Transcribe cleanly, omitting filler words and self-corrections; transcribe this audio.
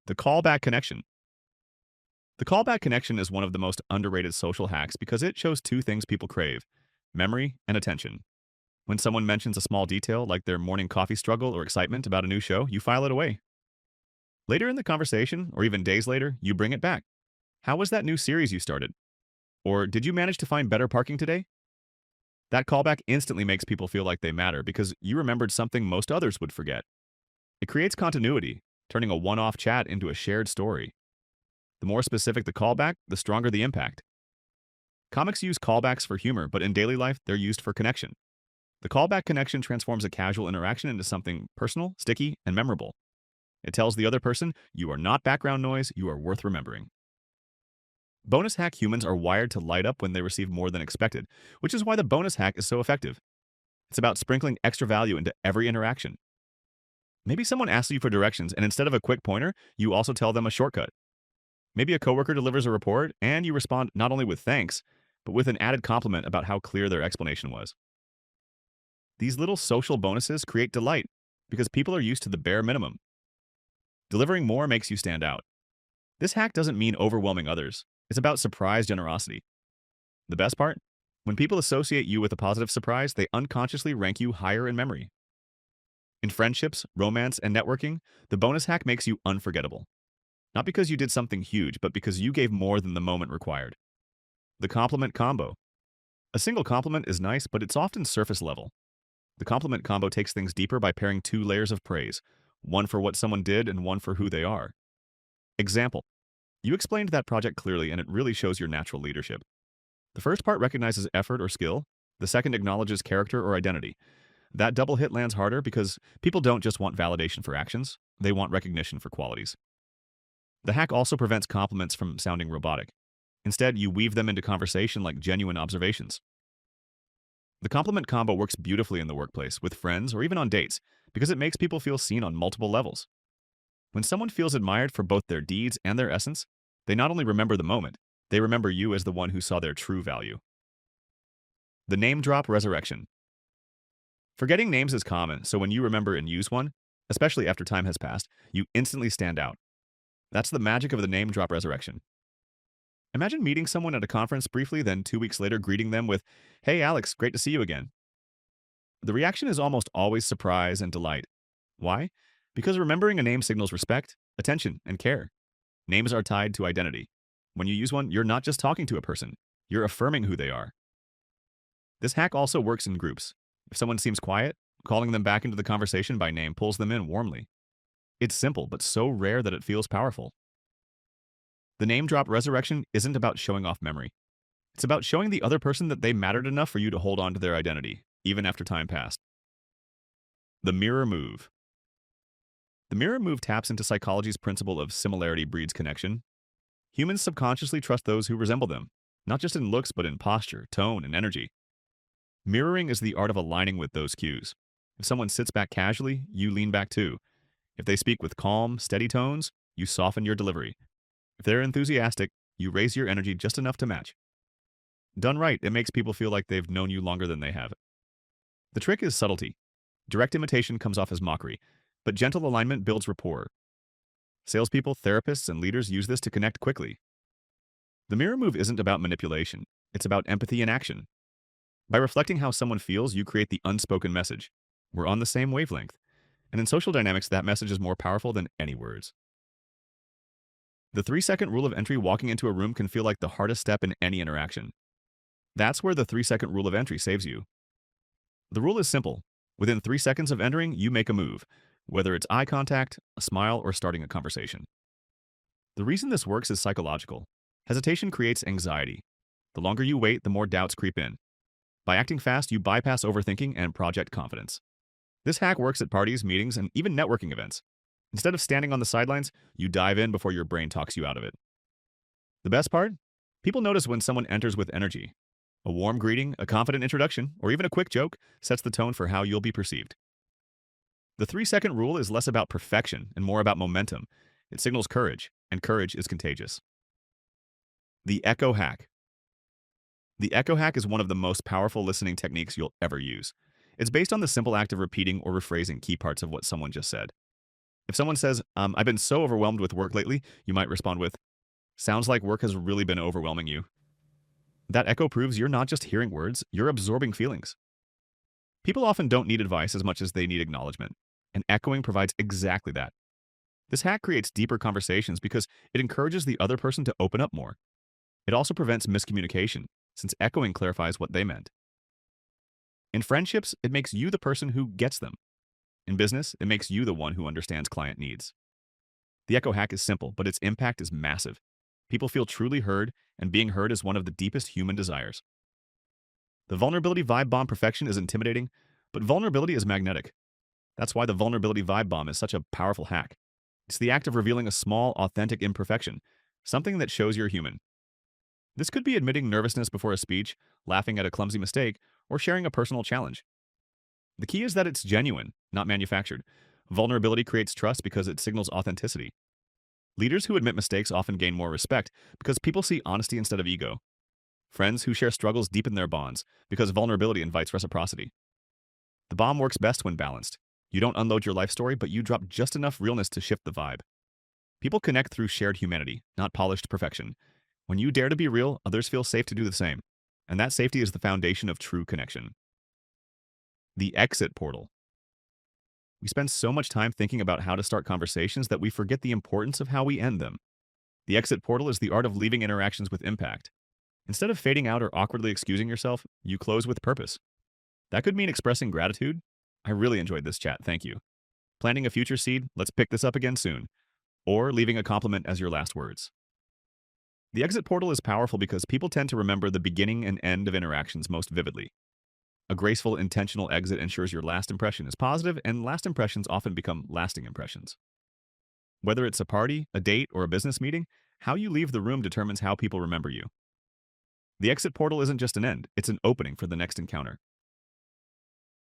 The callback connection. The callback connection is one of the most underrated social hacks because it shows two things people crave: memory and attention. When someone mentions a small detail like their morning coffee struggle or excitement about a new show, you file it away. Later in the conversation, or even days later, you bring it back. How was that new series you started? Or did you manage to find better parking today? That callback instantly makes people feel like they matter because you remembered something most others would forget. It creates continuity, turning a one off chat into a shared story. The more specific the callback, the stronger the impact. Comics use callbacks for humor, but in daily life, they're used for connection. The callback connection transforms a casual interaction into something personal, sticky, and memorable. It tells the other person, you are not background noise, you are worth remembering. Bonus hack humans are wired to light up when they receive more than expected, which is why the bonus hack is so effective. It's about sprinkling extra value into every interaction. Maybe someone asks you for directions, and instead of a quick pointer, you also tell them a shortcut. Maybe a coworker delivers a report, and you respond not only with thanks, but with an added compliment about how clear their explanation was. These little social bonuses create delight because people are used to the bare minimum. Delivering more makes you stand out. This hack doesn't mean overwhelming others. It's about surprise generosity. The best part? When people associate you with a positive surprise, they unconsciously rank you higher in memory. In friendships, romance, and networking, the bonus hack makes you unforgettable. Not because you did something huge, but because you gave more than the moment required. The compliment combo. A single compliment is nice, but it's often surface level. The compliment combo takes things deeper by pairing two layers of praise, one for what someone did and one for who they are. Example: you explained that project clearly and it really shows your natural leadership. The first part recognizes effort or skill, the second acknowledges character or identity. That double hit lands harder because people don't just want validation for actions, they want recognition for qualities. The hack also prevents compliments from sounding robotic. Instead, you weave them into conversation like genuine observations. The compliment combo works beautifully in the workplace, with friends, or even on dates, because it makes people feel seen on multiple levels. When someone feels admired for both their deeds and their essence, they not only remember the moment, they remember you as the one who saw their true value. The name drop resurrection. Forgetting names is common, so when you remember and use one, especially after time has passed, you instantly stand out. That's the magic of the name drop resurrection. Imagine meeting someone at a conference briefly, then 2 weeks later greeting them with, "Hey Alex, great to see you again." The reaction is almost always surprise and delight. Why? Because remembering a name signals respect, attention, and care. Names are tied to identity. When you use one, you're not just talking to a person, you're affirming who they are. This hack also works in groups. If someone seems quiet, calling them back into the conversation by name pulls them in warmly. It's simple, but so rare that it feels powerful. The name drop resurrection isn't about showing off memory. It's about showing the other person that they mattered enough for you to hold on to their identity, even after time passed. The mirror move. The mirror move taps into psychology's principle of similarity breeds connection. Humans subconsciously trust those who resemble them, not just in looks, but in posture, tone, and energy. Mirroring is the art of aligning with those cues. If someone sits back casually, you lean back too. If they speak with calm, steady tones, you soften your delivery. If they're enthusiastic, you raise your energy just enough to match. Done right, it makes people feel like they've known you longer than they have. The trick is subtlety. Direct imitation comes off as mockery, but gentle alignment builds rapport. Salespeople, therapists, and leaders use this to connect quickly. The mirror move isn't about manipulation, it's about empathy in action. By reflecting how someone feels, you create the unspoken message. We're on the same wavelength. And in social dynamics, that message is more powerful than any words. The 3-second rule of entry walking into a room can feel like the hardest step in any interaction. That's where the 3-second rule of entry saves you. The rule is simple. Within 3 seconds of entering, you make a move, whether it's eye contact, a smile, or starting a conversation. The reason this works is psychological. Hesitation creates anxiety. The longer you wait, the more doubts creep in. By acting fast, you bypass overthinking and project confidence. This hack works at parties, meetings, and even networking events. Instead of standing on the sidelines, you dive in before your brain talks you out of it. The best part? People notice when someone enters with energy. A warm greeting, a confident introduction, or even a quick joke sets the tone for how you'll be perceived. The 3-second rule is less about perfection and more about momentum. It signals courage, and courage is contagious. The echo hack. The echo hack is one of the most powerful listening techniques you'll ever use. It's based on the simple act of repeating or rephrasing key parts of what someone just said. If someone says, I've been so overwhelmed with work lately, you might respond with, sounds like work has really been overwhelming you. That echo proves you're not just hearing words, you're absorbing feelings. People often don't need advice as much as they need acknowledgement, and echoing provides exactly that. This hack creates deeper conversations because it encourages the other person to open up more. It also prevents miscommunication, since echoing clarifies what they meant. In friendships, it makes you the person who gets them. In business, it makes you the one who understands client needs. The echo hack is simple, but its impact is massive. People feel truly heard, and being heard is one of the deepest human desires. The vulnerability vibe bomb perfection is intimidating, but vulnerability is magnetic. That's why the vulnerability vibe bomb is such a powerful hack. It's the act of revealing a small, authentic imperfection, something that shows you're human. This could be admitting nervousness before a speech, laughing at a clumsy mistake, or sharing a personal challenge. The key is that it's genuine, not manufactured. Vulnerability creates trust because it signals authenticity. Leaders who admit mistakes often gain more respect because people see honesty instead of ego. Friends who share struggles deepen their bonds because vulnerability invites reciprocity. The bomb works best when balanced. You don't unload your life story, but you drop just enough realness to shift the vibe. People connect through shared humanity, not polished perfection. When you dare to be real, others feel safe to do the same. And that safety is the foundation of true connection. The exit portal. We spend so much time thinking about how to start conversations that we forget the importance of how we end them. The exit portal is the art of leaving interactions with impact. Instead of fading out or awkwardly excusing yourself, you close with purpose. That could mean expressing gratitude. I really enjoyed this chat, thank you. Planting a future seed, let's pick this up again soon. Or leaving a compliment as your last words. The exit portal is powerful because people tend to remember the beginning and end of interactions most vividly. A graceful, intentional exit ensures your last impression is positive, and last impressions often become lasting impressions. Whether it's a party, a date, or a business meeting, how you leave the room determines how people remember you. The exit portal isn't just an end, it's an opening for the next encounter.